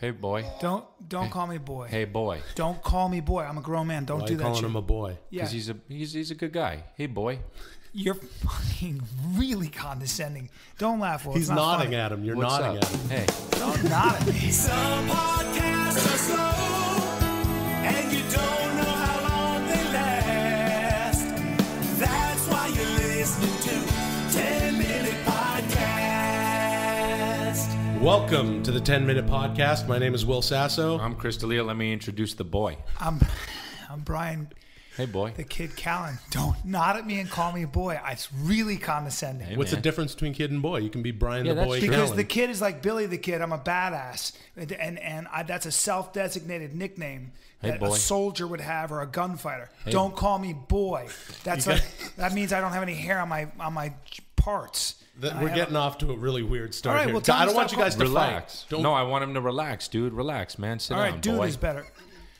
Hey, boy. Don't call me boy. Hey, boy. Don't call me boy. I'm a grown man. Don't do that. Calling him a boy? Yeah, Because he's a good guy. Hey, boy. you're fucking really condescending. Don't laugh, Will. He's It's not nodding funny. at him. You're What's nodding up? at him. Hey. Don't nod at me. Some podcasts are slow, and you don't know how long they last. That's why you're listening to 10-Minute Podcast. Welcome to the 10-Minute Podcast. My name is Will Sasso. I'm Chris D'Elia. Let me introduce the boy. I'm Brian, Hey, boy. the kid Callan. Don't nod at me and call me boy. It's really condescending. Hey, What's the man. difference between kid and boy? You can be Brian the that's boy. true. Because Callan. the kid is like Billy the Kid. I'm a badass, and that's a self-designated nickname Hey, that boy. a soldier would have or a gunfighter. Don't call me boy. That's like that means I don't have any hair on my parts. We're getting off to a really weird start All right, here. well, tell I him don't to want you stop guys to Relax. fight. Don't, No, I want him to relax, dude. Relax, man. Sit All down, right, dude boy. is better.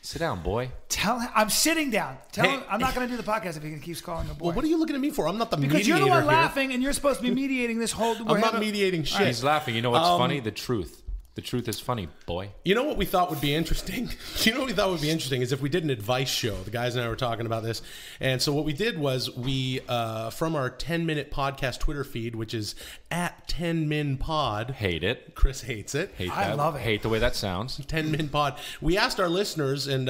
Sit down, boy. Tell him I'm sitting down. Tell Hey. him I'm not going to do the podcast if he keeps calling me boy. Well, what are you looking at me for? I'm not the because mediator you're the one here. laughing, and you're supposed to be mediating this whole. I'm not mediating shit. He's laughing. You know what's funny? The truth. The truth is funny, boy. You know what we thought would be interesting? You know what we thought would be interesting is if we did an advice show. The guys and I were talking about this. And so what we did was we, from our 10-minute podcast Twitter feed, which is at 10minpod. Hate it. Chris hates it. Hate I that. love it. Hate the way that sounds. 10minpod. We asked our listeners and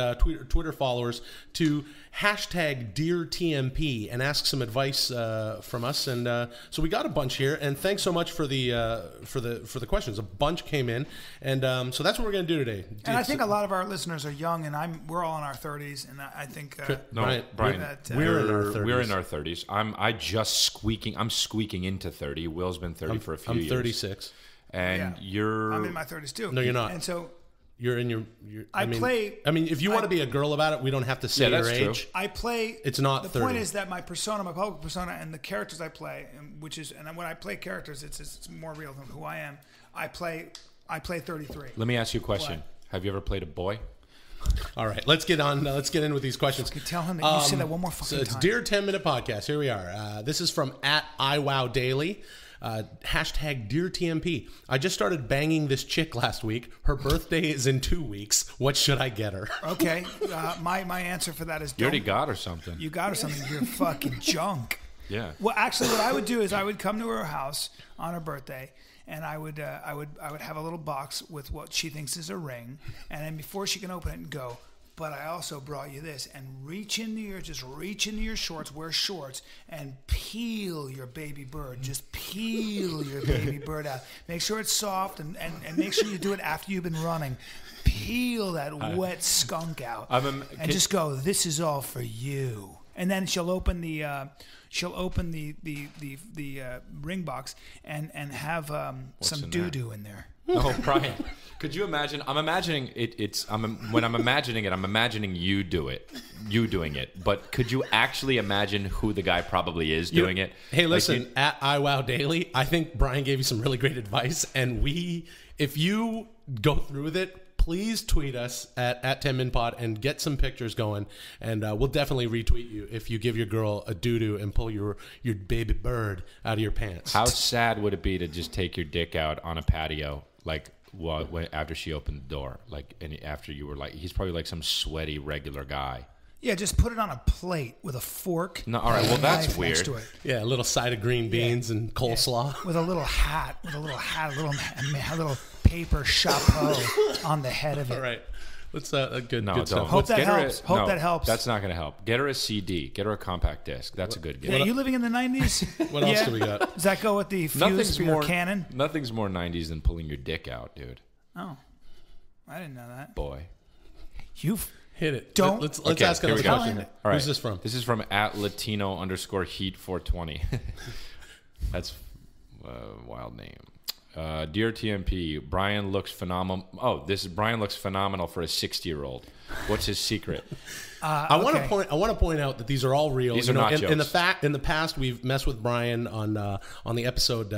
Twitter followers to hashtag Dear TMP and ask some advice from us. And so we got a bunch here. And thanks so much for the questions. A bunch came in. And so that's what we're going to do today. And I think a lot of our listeners are young, and we're all in our 30s, and I think No, Brian, that, we're in our 30s. We're in our 30s. I'm squeaking into 30. Will's been 30 for a few years. I'm 36. And Yeah. you're... I'm in my 30s too. No, you're not. And so You're in your. I play- if you want to be a girl about it, we don't have to say Yeah, your that's true. age. I play. It's not The 30. point is that my persona, my public persona, and the characters I play, and when I play characters, it's more real than who I am. I play 33. Let me ask you a question. What? Have you ever played a boy? All right, let's get on. Let's get in with these questions. Okay, tell him that you say that one more fucking So it's time. Dear 10-Minute Podcast. Here we are. This is from at iWowDaily. Hashtag Dear TMP. I just started banging this chick last week. Her birthday is in 2 weeks. What should I get her? Okay, my answer for that is You already don't. got or something? You got her something. You're fucking junk. Yeah. Well, actually, what I would do is I would come to her house on her birthday, and I would have a little box with what she thinks is a ring, and then before she can open it and go, but I also brought you this, and reach into your shorts, wear shorts, and peel your baby bird. Just peel your baby bird out. Make sure it's soft, and make sure you do it after you've been running. Peel that wet skunk out, and just go. This is all for you. And then she'll open the ring box and have some in doo there? doo in there. Oh, Brian, could you imagine? I'm imagining it. When I'm imagining it, I'm imagining you doing it. But could you actually imagine who the guy probably is doing it? Hey, Like, listen, at iWowDaily, I think Brian gave you some really great advice. And if you go through with it, please tweet us at 10minpod and get some pictures going. And we'll definitely retweet you if you give your girl a doo-doo and pull your baby bird out of your pants. How sad would it be to just take your dick out on a patio, like after she opened the door, like, and after you were like, he's probably like some sweaty regular guy. Yeah, just put it on a plate with a fork. No, all right, well, and a that's knife next weird. to it. Yeah, a little side of green beans and coleslaw. With a little hat, a little paper chapeau on the head of it. All right. Let's good No, good don't. stuff. Hope that Get her helps. Hope that helps. That's not going to help. Get her a CD. Get her a compact disc. That's a good gift. Yeah, you living in the 90s? What else do we got? Does that go with the fuse for your cannon? Nothing's more 90s than pulling your dick out, dude. Oh, I didn't know that. Boy. Hit it. Don't- Let's Okay, ask here another we go. question. All right. Who's this from? This is from at Latino_Heat420. That's a wild name. Dear TMP, Brian looks phenomenal. Oh, Brian looks phenomenal for a 60-year-old. What's his secret? I want to point out that these are all real. These are not jokes. In the past, we've messed with Brian on the episode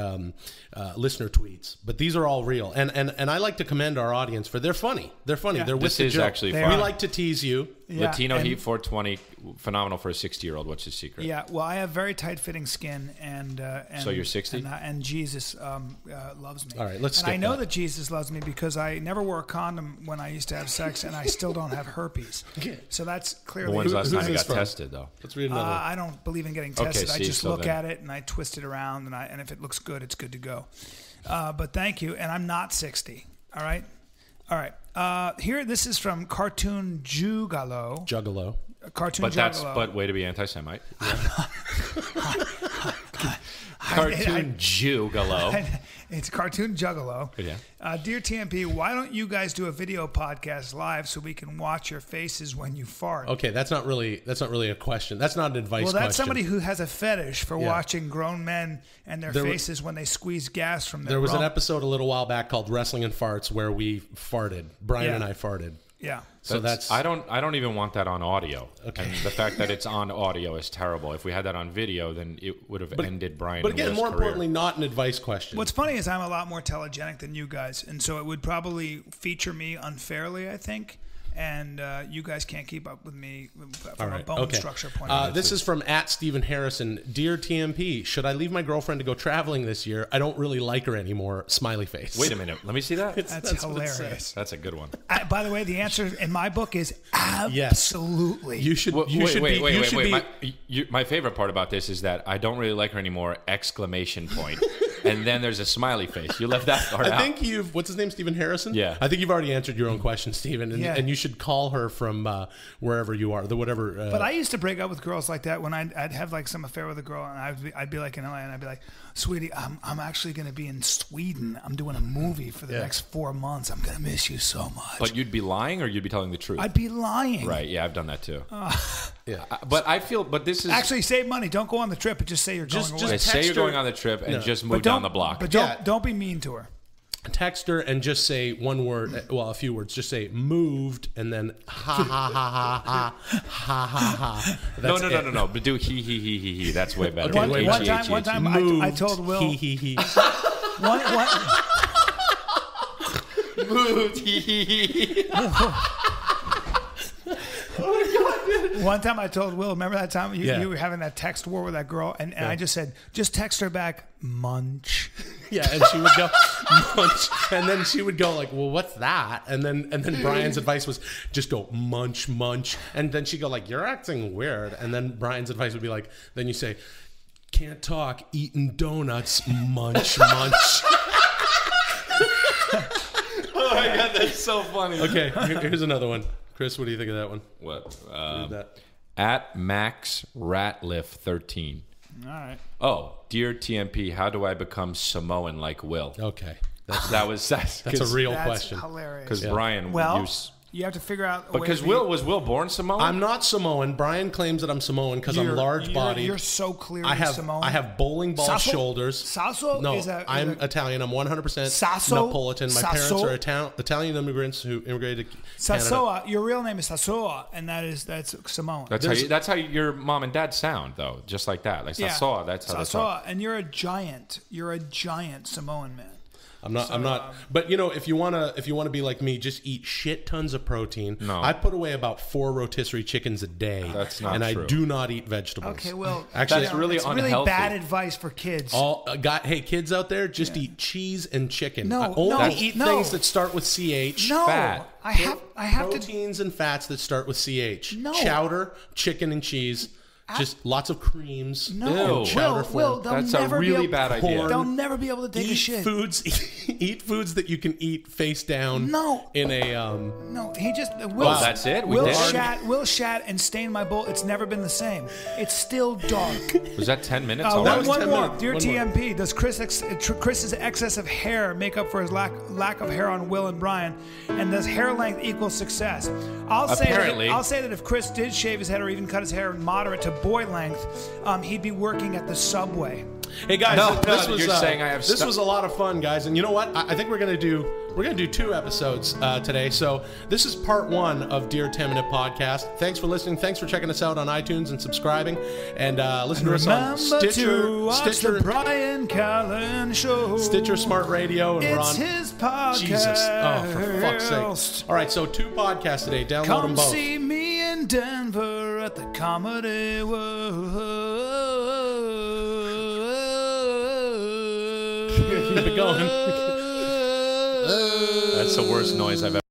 listener tweets, but these are all real. And I like to commend our audience for they're funny. They're funny. Yeah. They're with This the is joke. actually They fun. We like to tease you. Yeah, Latino and- Heat 420, phenomenal for a 60-year-old. What's his secret? Yeah, well, I have very tight-fitting skin, and So you're 60? and Jesus loves me. All right, let's And I skip know that. that Jesus loves me because I never wore a condom when I used to have sex, and I still don't have herpes. So that's clearly. When's the last Who's time you this got from? tested, though? Let's read another one. I don't believe in getting Okay, tested. I see, just so look then- at it and I twist it around, and if it looks good, it's good to go. But thank you, and I'm not 60. All right. Here, this is from Cartoon Juggalo. Juggalo. Cartoon But that's Juggalo. but way to be anti-Semite. Cartoon Juggalo. It's Cartoon Juggalo. Yeah. Dear TMP, why don't you guys do a video podcast live so we can watch your faces when you fart? Okay, that's not really a question. That's not an advice Well, question. that's somebody who has a fetish for Yeah. watching grown men and their There wa- faces when they squeeze gas from their There was an rump. episode a little while back called Wrestling and Farts where we farted. Brian Yeah. and I farted. Yeah. So that's I don't even want that on audio. Okay. And the fact that it's on audio is terrible. If we had that on video, then it would have ended Brian. But and again, Will's more career. importantly, not an advice question. What's funny is I'm a lot more telegenic than you guys, and so it would probably feature me unfairly, I think. And you guys can't keep up with me from a bone structure point of view. This is from @Stephen Harrison. Dear TMP, should I leave my girlfriend to go traveling this year? I don't really like her anymore. Smiley face. Wait a minute. Let me see that. That's what it hilarious. That's a good one. By the way, the answer in my book is absolutely. You should. Well, you should be. You should be. My favorite part about this is that I don't really like her anymore! Exclamation point. And then there's a smiley face. You left that part out. I think you've. What's his name? Stephen Harrison. Yeah. I think you've already answered your own question, Stephen, and you should call her from wherever you are, the whatever. But I used to break up with girls like that when I'd have like some affair with a girl, and I'd be like in LA, and I'd be like, "Sweetie, I'm actually going to be in Sweden. I'm doing a movie for the next 4 months. I'm going to miss you so much." But you'd be lying, or you'd be telling the truth. I'd be lying. Right? Yeah, I've done that too. Yeah. But I feel. But this is Actually, save money. Don't go on the trip, but just say you're going away. Okay, say text you're going her- on the trip and No. just But move down the block. But Yeah. don't be mean to her. Text her and just say one word. Well, a few words. Just say moved, and then ha ha ha ha ha ha ha ha. No. That's it. But do he. That's way better. Okay, H, one H, time- H, one H. time- Moved. I told Will- He. One, Moved. He. one time I told Will, remember that time Yeah. you were having that text war with that girl, and I just said, just text her back, munch. Yeah, and she would go munch, and then she would go like, "Well, what's that?" And then Brian's advice was just go munch, and then she'd go like, "You're acting weird." And then Brian's advice would be like, then you say, "Can't talk, eating donuts, munch." Oh my god, that's so funny. Okay, here's another one. Chris, what do you think of that one? What? Read that. At Max Ratliff 13. All right. Oh, dear TMP, how do I become Samoan like Will? Okay, That's that's a real That's question. hilarious. Because Brian, Well, you have to figure out a way because to be- was Will born Samoan? I'm not Samoan. Brian claims that I'm Samoan because I'm large bodied. You're so clearly I have Samoan. I have bowling ball Sasso? shoulders. Sasso No, is a- I'm is a- Italian. I'm 100% Sasso? Neapolitan. My parents Sasso? are Italian immigrants who immigrated to Canada. Sassoa. Your real name is Sassoa, and that's Samoan. That's how your mom and dad sound, though, just like that. Like Sassoa, that's how they talk. Sassoa, and you're a giant. You're a giant Samoan man. I'm not. But if you wanna be like me, just eat shit tons of protein. No. I put away about 4 rotisserie chickens a day. That's not and true. I do not eat vegetables. Okay, well, actually, That's really it's really unhealthy. bad advice for kids. hey, kids out there, just eat cheese and chicken. No, I only no, eat no. things that start with CH. no, fat. I have to. Proteins and fats that start with CH. No. Chowder, chicken and cheese. Just lots of creams. No, Ew. Chowder Will, form. they'll That's a never be really able- bad idea. They'll never be able to take a Eat shit. foods. Eat foods that you can eat face down. No. In a No, he just Will. Well, that's it? We Will did? Will shat and stain my bowl. It's never been the same. It's still dark. Was that 10 minutes? One already? was 10 more. minutes. Dear One more. TMP, does Chris's excess of hair make up for his lack of hair on Will and Brian? And does hair length equal success? Apparently. I'll say that if Chris did shave his head or even cut his hair moderate to boy length, he'd be working at the Subway. Hey guys, No, this no, was you're saying I have this stu- was a lot of fun, guys. And you know what? I think we're gonna do 2 episodes today. So this is part 1 of Dear 10-Minute Podcast. Thanks for listening. Thanks for checking us out on iTunes and subscribing. And listen to us on Remember to watch Stitcher, the Brian Callen Show. Stitcher Smart Radio, and we're It's on. his podcast. Jesus! Oh, for fuck's sake! All right, so 2 podcasts today. Download them Come both. see me in in Denver at the Comedy World. Keep it going. That's the worst noise I've ever